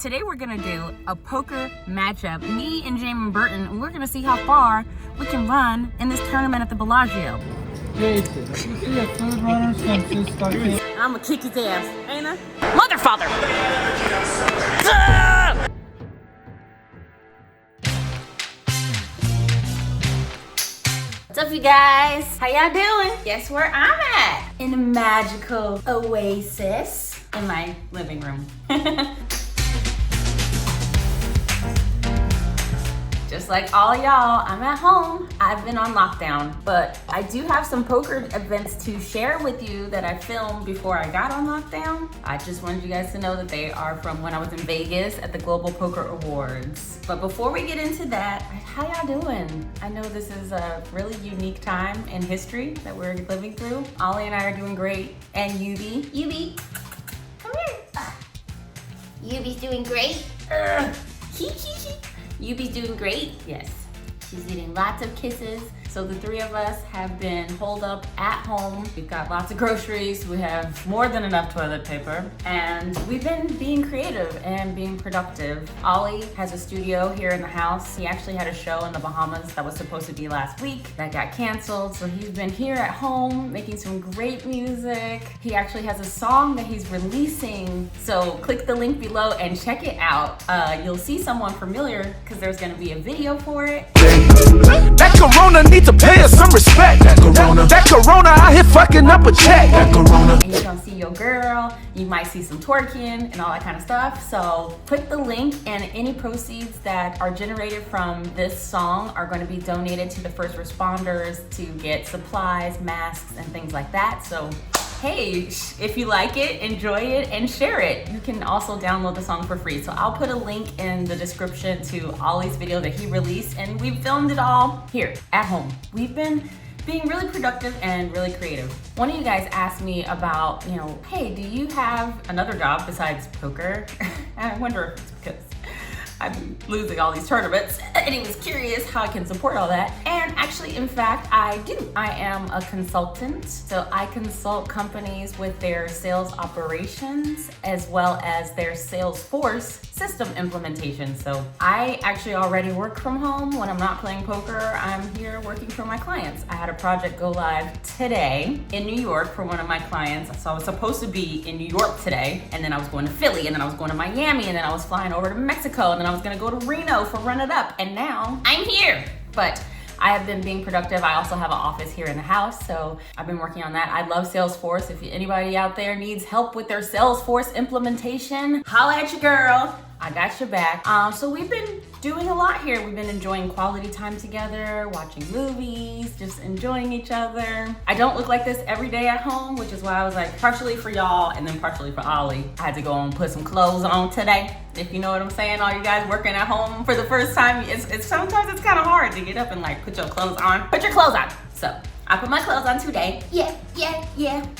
Today we're gonna do a poker matchup, me and Jamin Burton, and we're gonna see how far we can run in this tournament at the Bellagio. Jason, you see a food runner since you started? I'ma kick his ass, ain't I? Mother father! What's up, you guys? How y'all doing? Guess where I'm at? In a magical oasis in my living room. Just like all y'all, I'm at home. I've been on lockdown, but I do have some poker events to share with you that I filmed before I got on lockdown. I just wanted you guys to know that they are from when I was in Vegas at the Global Poker Awards. But before we get into that, how y'all doing? I know this is a really unique time in history that we're living through. Ollie and I are doing great. And Yubi, come here. Yubi's doing great. Yubi's doing great. Yes, she's getting lots of kisses. So the three of us have been holed up at home. We've got lots of groceries. We have more than enough toilet paper. And we've been being creative and being productive. Ollie has a studio here in the house. He actually had a show in the Bahamas that was supposed to be last week that got canceled. So he's been here at home making some great music. He actually has a song that he's releasing. So click the link below and check it out. You'll see someone familiar because there's gonna be a video for it. That Corona need to pay us some respect. That Corona out here fucking up a check. That Corona. And you're gonna see your girl. You might see some twerking and all that kind of stuff. So click the link, and any proceeds that are generated from this song are going to be donated to the first responders to get supplies, masks, and things like that. So hey, if you like it, enjoy it, and share it. You can also download the song for free. So I'll put a link in the description to Ollie's video that he released, and we filmed it all here at home. We've been being really productive and really creative. One of you guys asked me about, hey, do you have another job besides poker? And I wonder if it's because I'm losing all these tournaments, and he was curious how I can support all that. And actually, in fact, I do. I am a consultant, so I consult companies with their sales operations as well as their Salesforce system implementation. So I actually already work from home. When I'm not playing poker, I'm here working for my clients. I had a project go live today in New York for one of my clients. So I was supposed to be in New York today, and then I was going to Philly, and then I was going to Miami, and then I was flying over to Mexico, and then I was gonna go to Reno for Run It Up, and now I'm here. But I have been being productive. I also have an office here in the house, so I've been working on that. I love Salesforce. If anybody out there needs help with their Salesforce implementation, holla at your girl. I got your back. So we've been doing a lot here. We've been enjoying quality time together, watching movies, just enjoying each other. I don't look like this every day at home, which is why I was like, partially for y'all and then partially for Ollie. I had to go and put some clothes on today. If you know what I'm saying, all you guys working at home for the first time, sometimes it's kind of hard to get up and like put your clothes on. Put your clothes on. So I put my clothes on today. Yeah.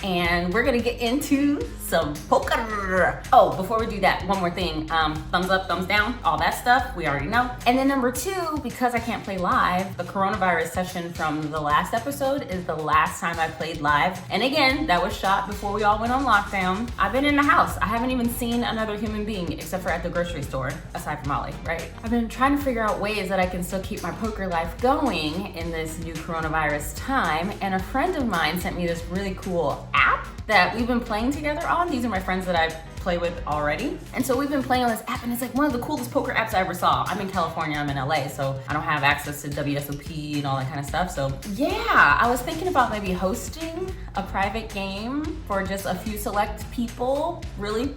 And we're gonna get into some poker. Oh, before we do that, one more thing. Thumbs up, thumbs down, all that stuff, we already know. And then number two, because I can't play live, the coronavirus session from the last episode is the last time I played live. And again, that was shot before we all went on lockdown. I've been in the house. I haven't even seen another human being except for at the grocery store, aside from Ollie, right? I've been trying to figure out ways that I can still keep my poker life going in this new coronavirus time. And a friend of mine sent me this really cool app that we've been playing together on. These are my friends that I play with already. And so we've been playing on this app, and it's like one of the coolest poker apps I ever saw. I'm in California, I'm in LA, so I don't have access to WSOP and all that kind of stuff. So yeah, I was thinking about maybe hosting a private game for just a few select people, really,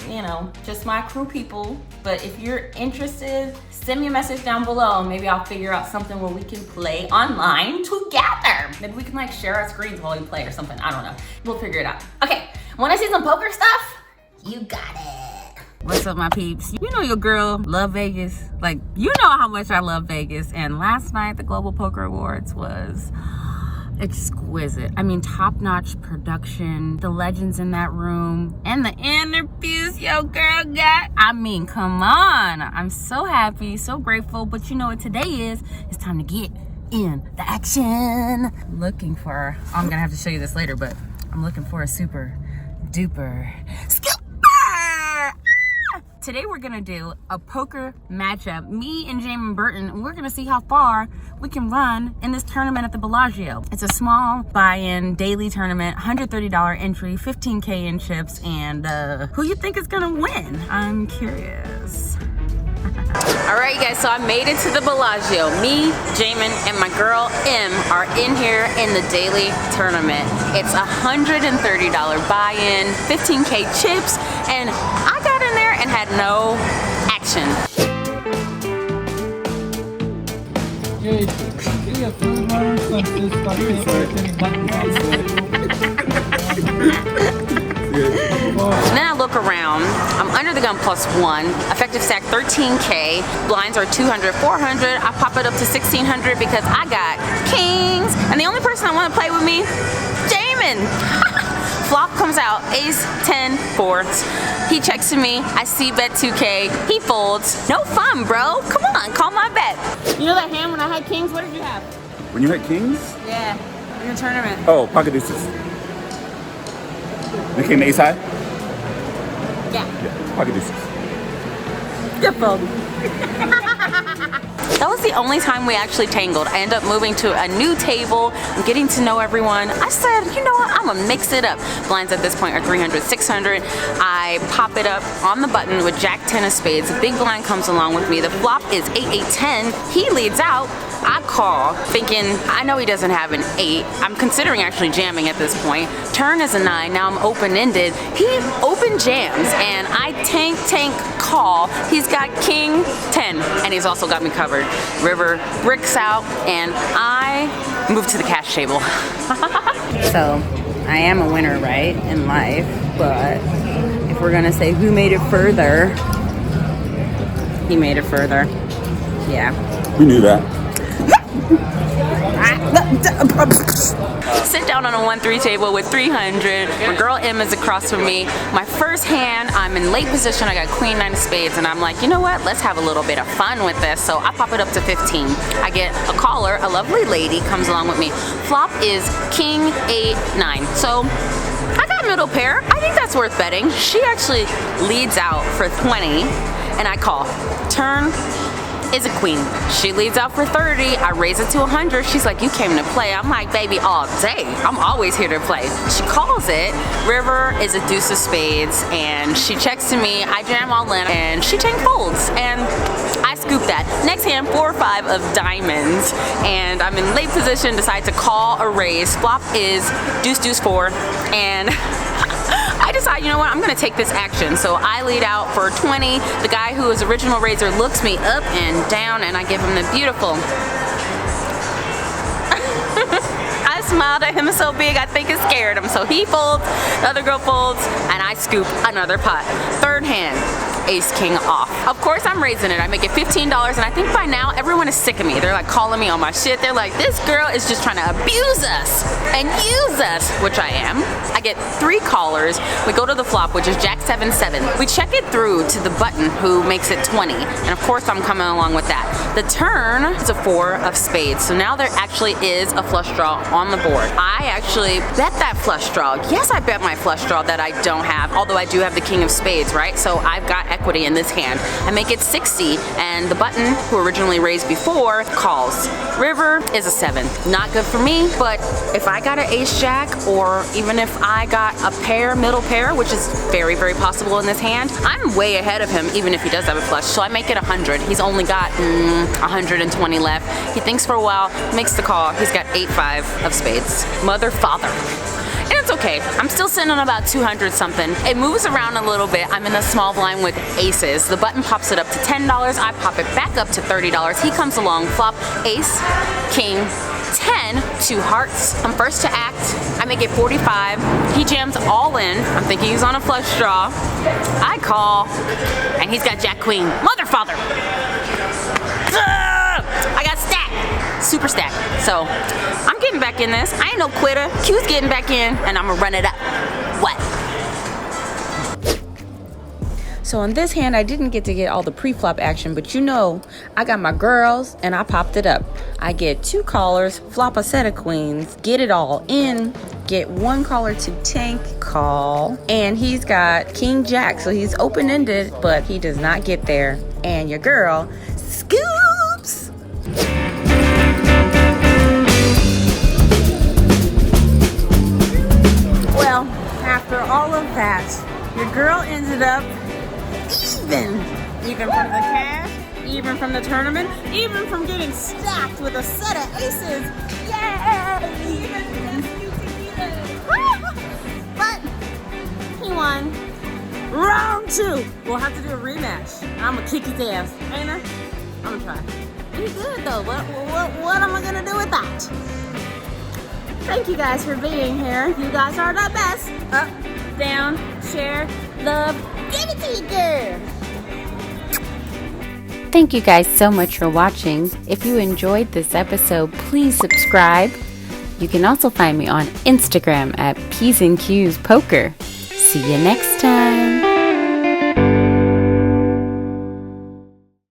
just my crew people. But if you're interested, send me a message down below. Maybe I'll figure out something where we can play online together. Maybe we can like share our screens while we play or something. I don't know. We'll figure it out. Okay, wanna see some poker stuff? You got it. What's up, my peeps? You know your girl love Vegas. Like, you know how much I love Vegas. And last night, the Global Poker Awards was exquisite. I mean, top-notch production, the legends in that room, and the interviews your girl got. I mean, come on. I'm so happy, so grateful. But you know what today is? It's time to get in the action. Looking for, I'm gonna have to show you this later, but I'm looking for a super duper Today we're gonna do a poker matchup. Me and Jamin Burton, and we're gonna see how far we can run in this tournament at the Bellagio. It's a small buy-in daily tournament, $130 entry, 15K in chips, and who you think is gonna win? I'm curious. All right, you guys, so I made it to the Bellagio. Me, Jamin, and my girl, M, are in here in the daily tournament. It's $130 buy-in, 15K chips, and I got in there and had no action. Okay, see a food runner consists of everything And then I look around, I'm under the gun +1, effective stack 13K, blinds are 200, 400, I pop it up to 1600 because I got kings, and the only person I want to play with me, Jamin. Flop comes out, ace, 10, fourths. He checks to me, I see bet 2K, he folds. No fun, bro, come on, call my bet. You know that hand when I had kings, what did you have? When you had kings? Yeah, in the tournament. Oh, pocket deuces. They came ace high? Yeah. Yeah, pocket deuces. Good fold. That was the only time we actually tangled. I ended up moving to a new table, getting to know everyone. I said, you know what, I'm gonna mix it up. Blinds at this point are 300, 600. I pop it up on the button with Jack 10 of spades. The big blind comes along with me. The flop is 8, 8, 10. He leads out. I call, thinking, I know he doesn't have an 8. I'm considering actually jamming at this point. Turn is a 9, now I'm open-ended. He open jams, and I tank, call. He's got king 10, and he's also got me covered. River bricks out, and I move to the cash table. So, I am a winner, right, in life, but if we're gonna say who made it further, he made it further. Yeah. We knew that. Sit down on a 1-3 table with 300. My girl M is across from me. My first hand, I'm in late position. I got queen 9 of spades, and I'm like, you know what? Let's have a little bit of fun with this. So I pop it up to 15. I get a caller, a lovely lady comes along with me. Flop is king 8, 9. So I got middle pair. I think that's worth betting. She actually leads out for 20, and I call. Turn is a queen. She leads out for 30. I raise it to 100. She's like, you came to play. I'm like, baby, all day. I'm always here to play. She calls it. River is a deuce of spades, and she checks to me. I jam all in, and she tank folds, and I scoop that. Next hand, 4 or 5 of diamonds, and I'm in late position, decide to call a raise. Flop is deuce, deuce, 4, and I decide, you know what, I'm gonna take this action. So I lead out for 20. The guy who is original raiser looks me up and down, and I give him the beautiful. I smiled at him so big, I think it scared him. So he folds, the other girl folds, and I scoop another pot. Third hand, ace king off. Of course I'm raising it. I make it $15, and I think by now everyone is sick of me. They're like calling me on my shit. They're like, this girl is just trying to abuse us and use us, which I am. I get 3 callers. We go to the flop, which is Jack 7, 7. We check it through to the button, who makes it 20, and of course I'm coming along with that. The turn is a 4 of spades, so now there actually is a flush draw on the board. I actually bet that flush draw. Yes, I bet my flush draw that I don't have, although I do have the king of spades, right? So I've got equity in this hand. I make it 60, and the button, who originally raised before, calls. River is a 7. Not good for me, but if I got an ace jack, or even if I got a pair, middle pair, which is very, very possible in this hand, I'm way ahead of him, even if he does have a flush. So I make it 100. He's only got 120 left. He thinks for a while, makes the call. He's got 8, 5 of spades. Mother, father. And it's okay. I'm still sitting on about 200 something. It moves around a little bit. I'm in a small blind with aces. The button pops it up to $10. I pop it back up to $30. He comes along, flop, ace, king, 10, 2 hearts. I'm first to act. I make it 45. He jams all in. I'm thinking he's on a flush draw. I call, and he's got jack queen. Mother, father. I got stacked. Super stacked. So I'm getting back in this. I ain't no quitter. Q's getting back in, and I'm gonna run it up. What? So on this hand, I didn't get to get all the pre-flop action, but you know, I got my girls and I popped it up. I get 2 callers, flop a set of queens, get it all in, get 1 caller to tank call, and he's got King Jack, so he's open-ended, but he does not get there, and your girl scoops. Well, after all of that, your girl ended up even from the cash, even from the tournament, even from getting stacked with a set of aces. Yay! But he won. Round 2. We'll have to do a rematch. I'm gonna kick his ass, ain't I? I'm gonna try. He's good though. What am I gonna do with that? Thank you guys for being here. You guys are the best. Up, down, share, love. Give it to you, girl. Thank you guys so much for watching. If you enjoyed this episode, please subscribe. You can also find me on Instagram at P's and Q's Poker. See you next time.